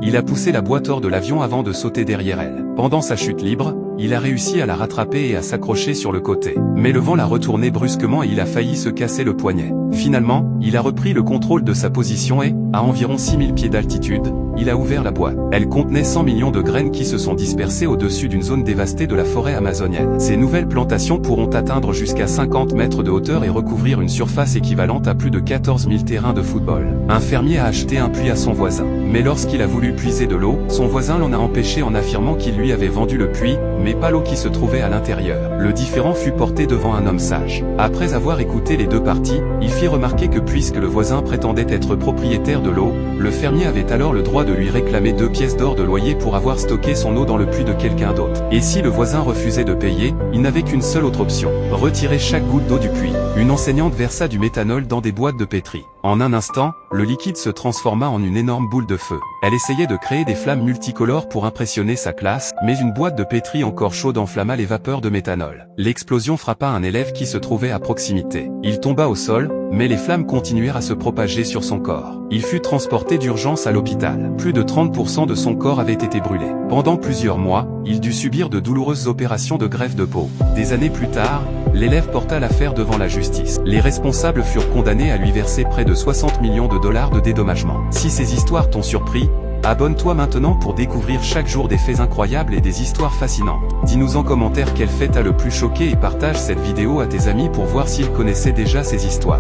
il a poussé la boîte hors de l'avion avant de sauter derrière elle. Pendant sa chute libre, il a réussi à la rattraper et à s'accrocher sur le côté. Mais le vent l'a retourné brusquement et il a failli se casser le poignet. Finalement, il a repris le contrôle de sa position et, à environ 6000 pieds d'altitude, il a ouvert la boîte. Elle contenait 100 millions de graines qui se sont dispersées au-dessus d'une zone dévastée de la forêt amazonienne. Ces nouvelles plantations pourront atteindre jusqu'à 50 mètres de hauteur et recouvrir une surface équivalente à plus de 14 000 terrains de football. Un fermier a acheté un puits à son voisin. Mais lorsqu'il a voulu puiser de l'eau, son voisin l'en a empêché en affirmant qu'il lui avait vendu le puits, mais pas l'eau qui se trouvait à l'intérieur. Le différend fut porté devant un homme sage. Après avoir écouté les deux parties, il fit remarquer que puisque le voisin prétendait être propriétaire de l'eau, le fermier avait alors le droit de lui réclamer 2 pièces d'or de loyer pour avoir stocké son eau dans le puits de quelqu'un d'autre. Et si le voisin refusait de payer, il n'avait qu'une seule autre option: retirer chaque goutte d'eau du puits. Une enseignante versa du méthanol dans des boîtes de pétri. En un instant, le liquide se transforma en une énorme boule de feu. Elle essayait de créer des flammes multicolores pour impressionner sa classe, mais une boîte de pétri encore chaude enflamma les vapeurs de méthanol. L'explosion frappa un élève qui se trouvait à proximité. Il tomba au sol, mais les flammes continuèrent à se propager sur son corps. Il fut transporté d'urgence à l'hôpital. Plus de 30% de son corps avait été brûlé. Pendant plusieurs mois, il dut subir de douloureuses opérations de greffe de peau. Des années plus tard, l'élève porta l'affaire devant la justice. Les responsables furent condamnés à lui verser près de 60 millions de dollars de dédommagement. Si ces histoires t'ont surpris, abonne-toi maintenant pour découvrir chaque jour des faits incroyables et des histoires fascinantes. Dis-nous en commentaire quel fait t'a le plus choqué et partage cette vidéo à tes amis pour voir s'ils connaissaient déjà ces histoires.